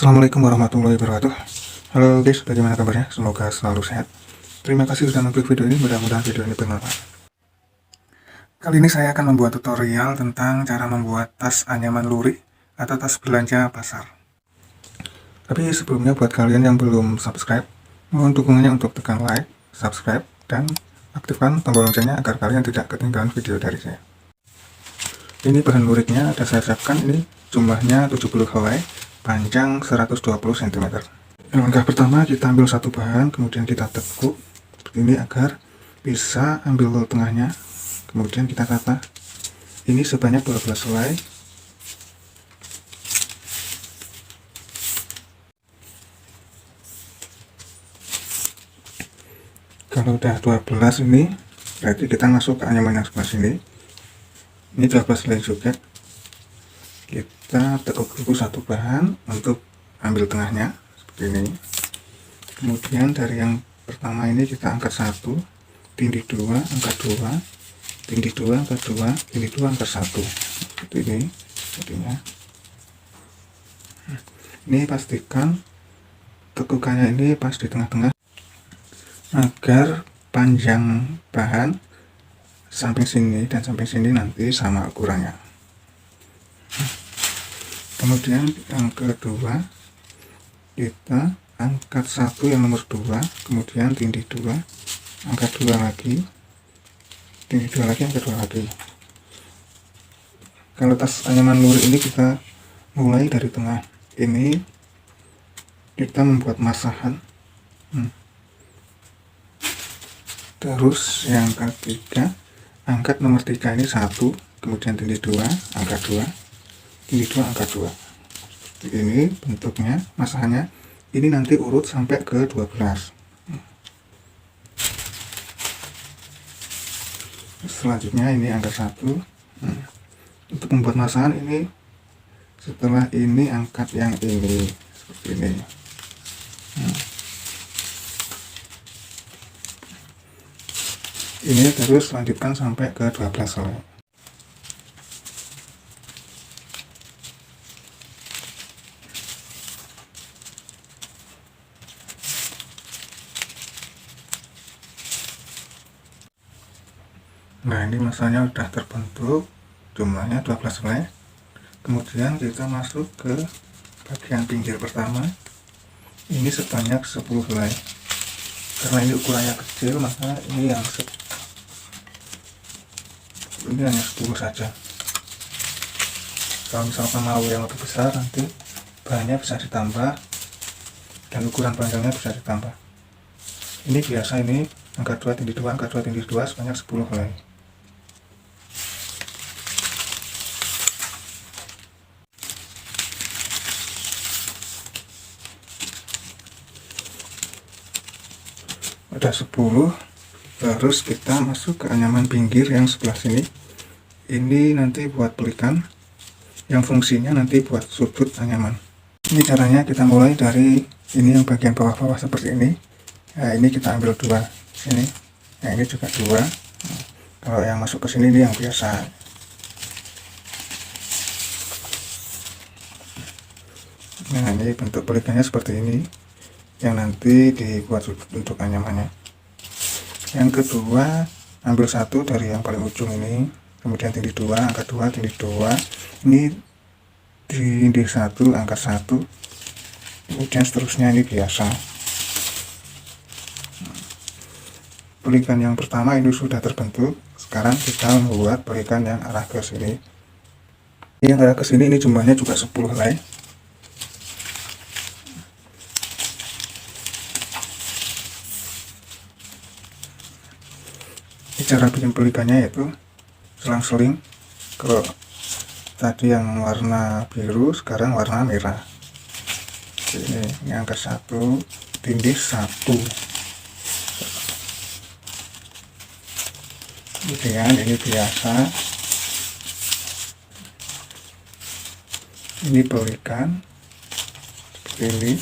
Assalamualaikum warahmatullahi wabarakatuh. Halo guys, bagaimana kabarnya? Semoga selalu sehat. Terima kasih sudah mengklik video ini, mudah-mudahan video ini bermanfaat. Kali ini saya akan membuat tutorial tentang cara membuat tas anyaman lurik atau tas belanja pasar. Tapi sebelumnya buat kalian yang belum subscribe, mohon dukungannya untuk tekan like, subscribe, dan aktifkan tombol loncengnya agar kalian tidak ketinggalan video dari saya. Ini bahan luriknya ada saya siapkan, ini jumlahnya 70 helai, panjang 120 cm. Langkah pertama kita ambil satu bahan, kemudian kita tekuk seperti ini agar bisa ambil tengahnya, kemudian kita tata. Ini sebanyak 12 helai. Kalau udah 12 ini berarti kita masuk ke anyaman yang sebelah sini. Ini 12 helai juga. Kita tekuk dulu satu bahan untuk ambil tengahnya seperti ini. Kemudian dari yang pertama ini kita angkat 1, tindih 2, angkat 2, tindih 2, angkat 2, tindih 2, angkat 1. Seperti ini jadinya. Ini pastikan tekukannya ini pas di tengah-tengah agar panjang bahan samping sini dan samping sini nanti sama ukurannya. Kemudian yang kedua kita angkat 1 yang nomor 2, kemudian tindih 2, angkat 2 lagi, tindih 2 lagi, angkat 2 lagi. Kalau tas anyaman lurik ini kita mulai dari tengah ini, kita membuat masahan. Terus yang ketiga angkat nomor 3 ini 1, kemudian tindih 2, angkat 2, tindih 2, angkat 2. Seperti ini bentuknya masahannya. Ini nanti urut sampai ke 12. Selanjutnya ini angkat 1. Untuk membuat masahan ini, setelah ini angkat yang ini seperti ini. Ini terus lanjutkan sampai ke 12 helai. Nah, ini masanya sudah terbentuk, jumlahnya 12 helai. Kemudian kita masuk ke bagian pinggir pertama. Ini sebanyak 10 helai. Karena ini ukurannya kecil, maka ini hanya 10 saja. Kalau misalkan mau yang lebih besar, nanti bahannya bisa ditambah dan ukuran panjangnya bisa ditambah. Ini biasa, ini angkat 2, tindih 2, angkat 2, tindih 2 sebanyak 10 helai. Ada 10, terus kita masuk ke anyaman pinggir yang sebelah sini. Ini nanti buat pelikan, yang fungsinya nanti buat sudut anyaman. Ini caranya, kita mulai dari ini yang bagian bawah-bawah seperti ini. Nah, ini kita ambil 2 sini. Nah, ini juga 2. Kalau yang masuk ke sini ini yang biasa. Nah, ini bentuk pelikannya seperti ini, yang nanti dibuat sudut untuk anyamannya. Yang kedua, ambil 1 dari yang paling ujung ini, kemudian tindih 2, angkat 2, tindih 2. Ini tindih 1, angkat 1, kemudian seterusnya. Ini biasa. Pelikan yang pertama ini sudah terbentuk. Sekarang kita membuat pelikan yang arah ke sini. Yang arah ke sini ini jumlahnya juga 10 helai. Cara bikin pelikannya yaitu selang-seling. Kalau tadi yang warna biru, sekarang warna merah. Ini angkat 1, tindih 1. Kemudian ini biasa. Ini pelikan seperti ini.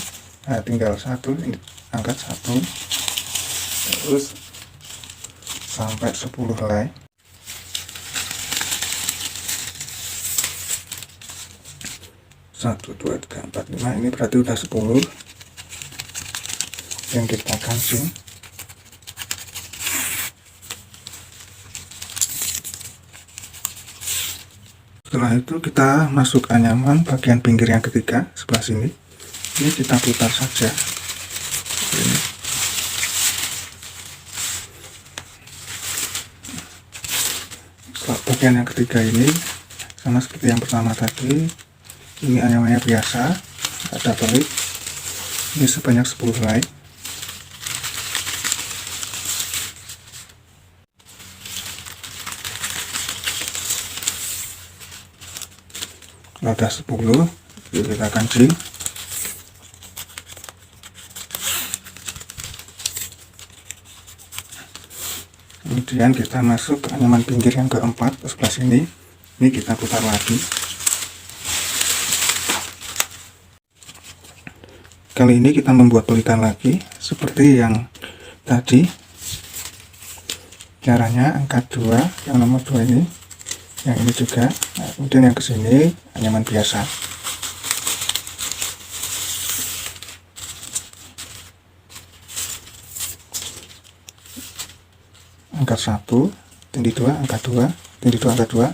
Nah, tinggal 1, ini angkat 1, terus sampai 10 helai. 1 2 3 4 5, ini berarti udah 10 yang kita kancing. Setelah itu kita masuk anyaman bagian pinggir yang ketiga sebelah sini. Ini kita putar saja. Ini. Setelah bagian yang ketiga ini sama seperti yang pertama tadi, ini anyamannya biasa, ada balik. Ini sebanyak 10 helai. Kalau udah 10, kita kancing. Kemudian kita masuk ke anyaman pinggir yang keempat sebelah sini. Ini kita putar lagi. Kali ini kita membuat pelikan lagi seperti yang tadi. Caranya angkat 2, yang nomor 2 ini, yang ini juga. Nah, kemudian yang kesini anyaman biasa. Angkat 1, tindih 2, angkat 2, tindih 2, angkat 2,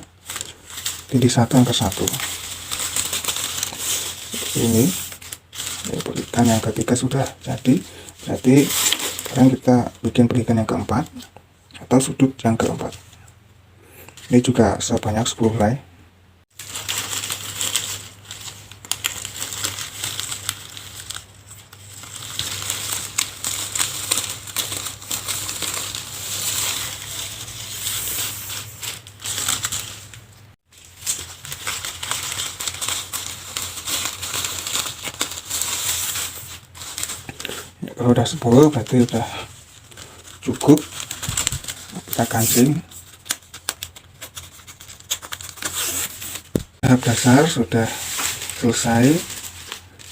tindih 1, angkat 1. Ini pelikan yang ketiga sudah jadi. Berarti sekarang kita bikin pelikan yang keempat atau sudut yang keempat. Ini juga sebanyak 10 helai. Kalau udah 10 berarti udah cukup. Kita kancing. Tahap dasar sudah selesai.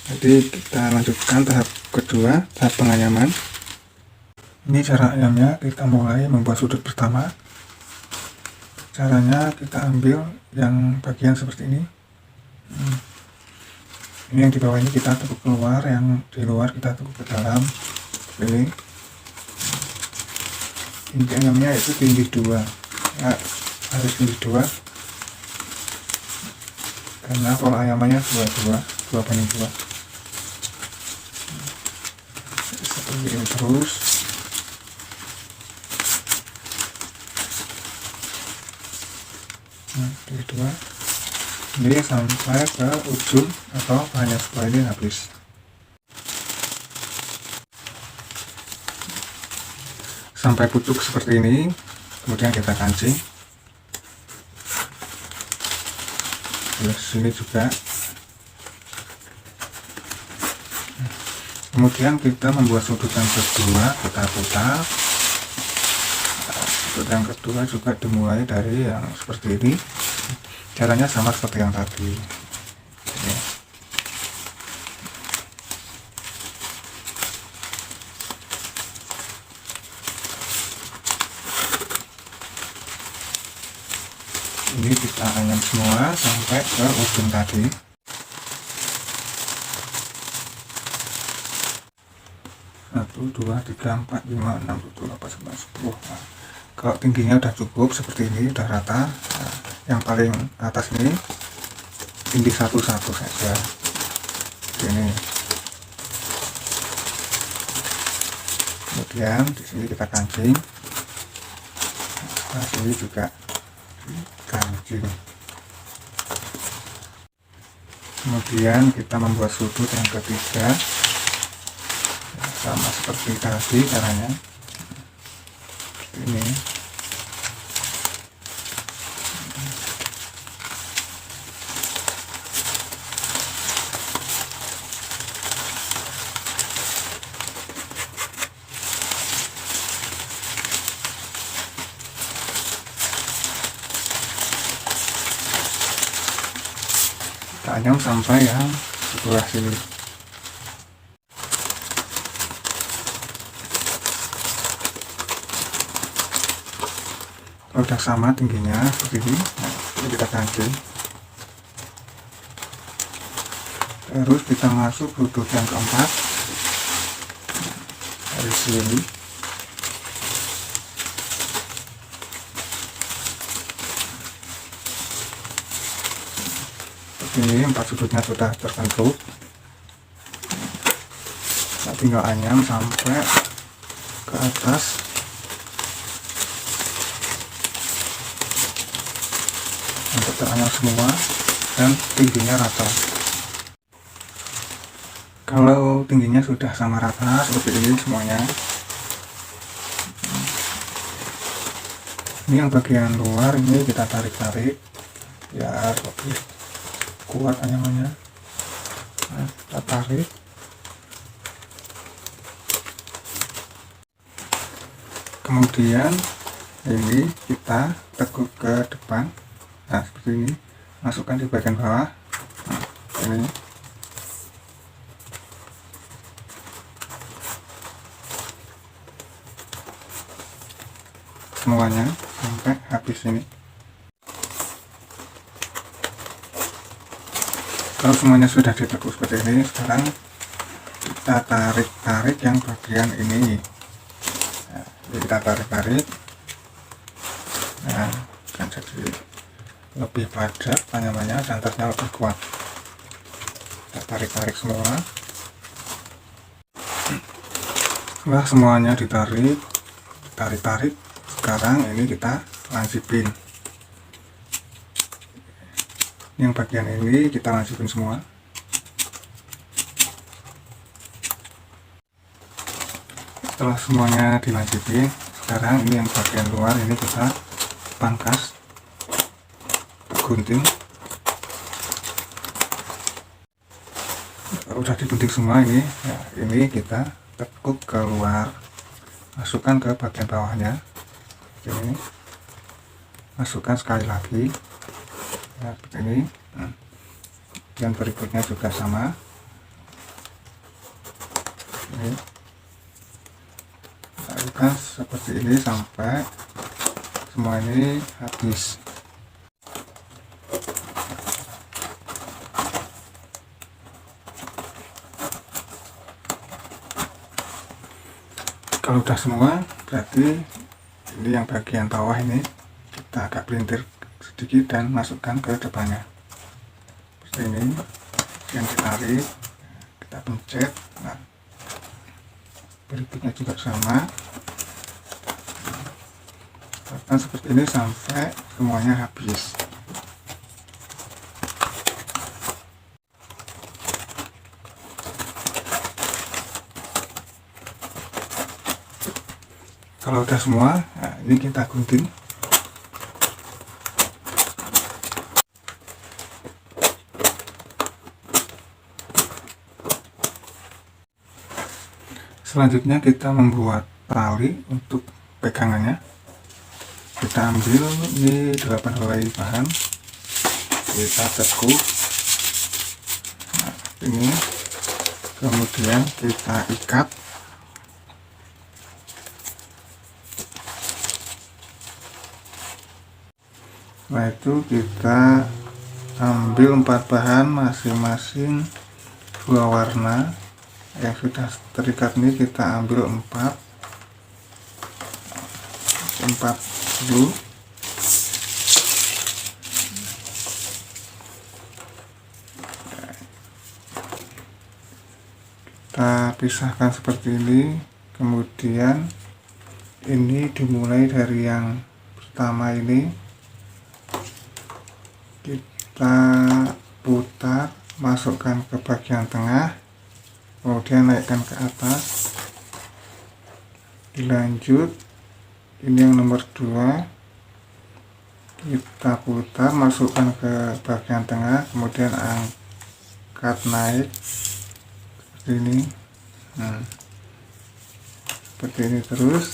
Jadi kita lanjutkan tahap kedua, tahap penganyaman. Ini cara ayamnya. Kita mulai membuat sudut pertama. Caranya kita ambil yang bagian seperti ini. Ini yang di bawah ini kita tekuk keluar, yang di luar kita tekuk ke dalam. Ini inti ayamnya itu tindih 2 ya, harus tindih 2 karena kalau ayamannya 2 banding 2 seperti ini terus. Tindih 2 ini sampai ke ujung atau hanya setelah ini habis. Sampai pucuk seperti ini, kemudian kita kancing. Terus sini juga. Kemudian kita membuat sudut yang kedua, kita putar. Sudut yang kedua juga dimulai dari yang seperti ini. Caranya sama seperti yang tadi. Ini kita anyam semua sampai ke ujung tadi. Satu, 2, 3, 4, 5, 6, 7, 8, 9, 10. Nah, kalau tingginya udah cukup seperti ini, udah rata. Nah, yang paling atas ini tindih 1 saja. Ini. Kemudian di sini kita kancing. Nah, sini juga kancing. Kemudian kita membuat sudut yang ketiga, sama seperti tadi caranya. Ini kita anyam sampai yang sebelah sini. Kalau udah sama tingginya seperti ini, nah, ini kita kancing. Terus kita masuk lutut yang keempat dari sini. Ini 4 sudutnya sudah terbentuk. Kita tinggal anyam sampai ke atas. Untuk teranyam semua dan tingginya rata. Kalau tingginya sudah sama rata seperti ini semuanya, ini yang bagian luar ini kita tarik-tarik biar lebih kuat anyamannya. Nah, kita tarik. Kemudian ini kita tekuk ke depan. Nah, seperti ini. Masukkan di bagian bawah. Nah, ini. Semuanya sampai habis ini. Kalau semuanya sudah ditekuk seperti ini, sekarang kita tarik-tarik yang bagian ini. Nah, kita tarik-tarik. Nah, kan jadi lebih padat anyamannya dan tasnya lebih kuat. Kita tarik-tarik semua. Setelah semuanya ditarik, tarik-tarik, sekarang ini kita lansipin. Yang bagian ini kita lansipin semua. Setelah semuanya dilansipin, sekarang ini yang bagian luar ini kita pangkas, gunting. Kalau udah digunting semua ini, ya, ini kita tekuk keluar, masukkan ke bagian bawahnya. Ini masukkan sekali lagi. Ya, seperti ini. Yang berikutnya juga sama. Ini lakukan seperti ini sampai semua ini habis. Kalau udah semua, berarti ini yang bagian bawah ini kita agak pelintir sedikit dan masukkan ke depannya seperti ini. Yang ditarik, kita pencet. Nah, berikutnya juga sama, lakukan seperti ini sampai semuanya habis. Kalau udah semua, nah, ini kita gunting. Selanjutnya kita membuat tali untuk pegangannya. Kita ambil ini 8 helai bahan, kita tekuk. Nah, ini kemudian kita ikat. Setelah itu kita ambil 4 bahan masing-masing 2 warna. Yang sudah terikat ini kita ambil 4 dulu. Kita pisahkan seperti ini. Kemudian ini dimulai dari yang pertama ini, kita putar, masukkan ke bagian tengah, kemudian naikkan ke atas, dilanjut ini yang nomor 2, kita putar, masukkan ke bagian tengah, kemudian angkat naik seperti ini. Nah, seperti ini terus.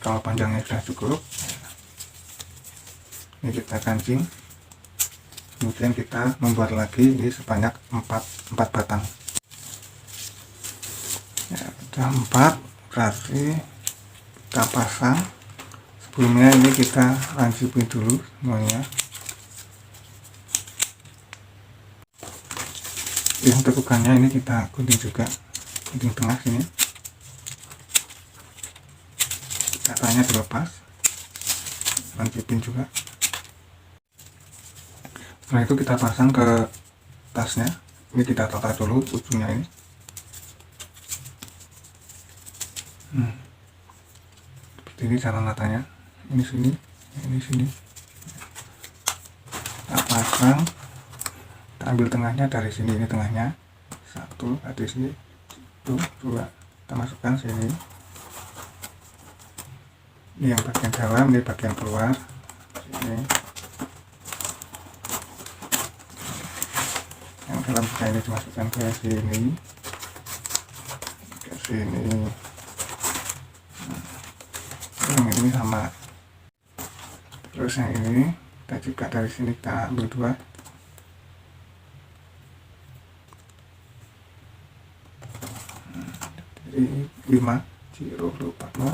Kalau panjangnya sudah cukup, ini kita kancing. Kemudian kita membuat lagi ini sebanyak 4 batang. Ya, Sudah 4, berarti kita pasang. Sebelumnya ini kita lancipin dulu semuanya. Yang tekukannya ini kita gunting juga, gunting tengah sini, katanya dilepas, lancipin juga. Setelah itu kita pasang ke tasnya. Ini kita tata dulu ujungnya ini. Seperti ini cara natanya. Ini sini, ini sini. Kita pasang. Kita ambil tengahnya dari sini. Ini tengahnya. 1 dari sini. 1, 2. Kita masukkan sini. Ini yang bagian dalam, ini bagian keluar. Sini. Yang dalam kita ini dimasukkan ke sini. Ke sini. Yang ini sama. Terus yang ini kita juga dari sini kita ambil 2. Jadi 5 0 lupa no.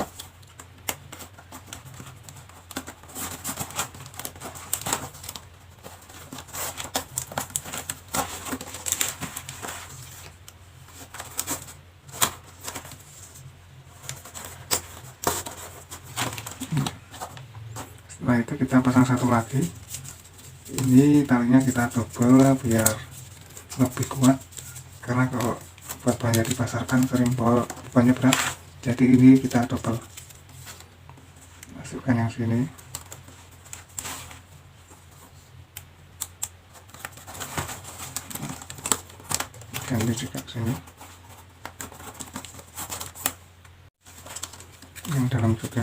Setelah itu kita pasang satu lagi. Ini talinya kita double biar lebih kuat, karena kalau buat belanja di pasar kan sering bebannya berat, jadi ini kita double. Masukkan yang sini. Dan ini juga sini. Yang dalam juga.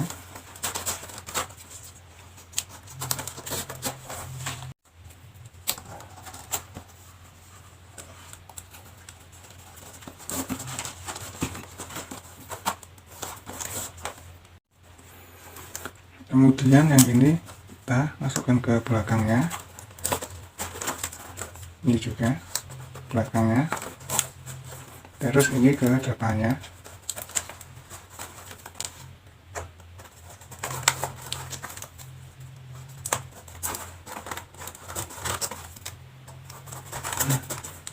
Kemudian yang ini kita masukkan ke belakangnya. Ini juga belakangnya. Terus ini ke depannya.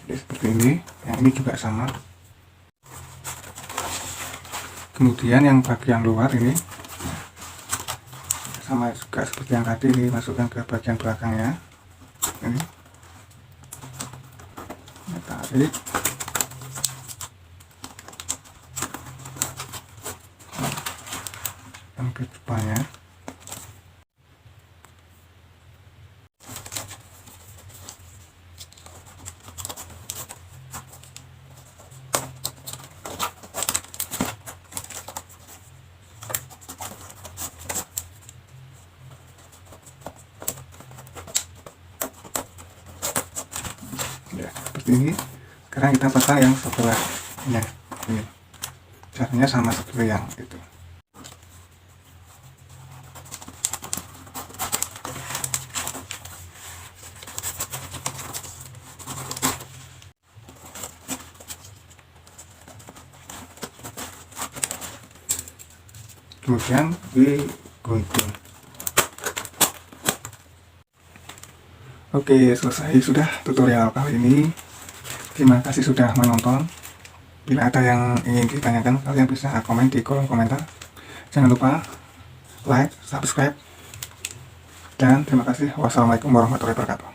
Jadi seperti ini. Yang ini juga sama. Kemudian yang bagian luar ini sama juga seperti yang tadi, ini masukkan ke bagian belakangnya. Ini tarik, dan ke depannya. Ya, seperti ini. Sekarang kita pasang yang sebelahnya. Ini caranya sama seperti yang itu. Kemudian digunting. Oke, selesai sudah tutorial kali ini. Terima kasih sudah menonton. Bila ada yang ingin ditanyakan, kalian bisa komen di kolom komentar. Jangan lupa like, subscribe, dan terima kasih. Wassalamualaikum warahmatullahi wabarakatuh.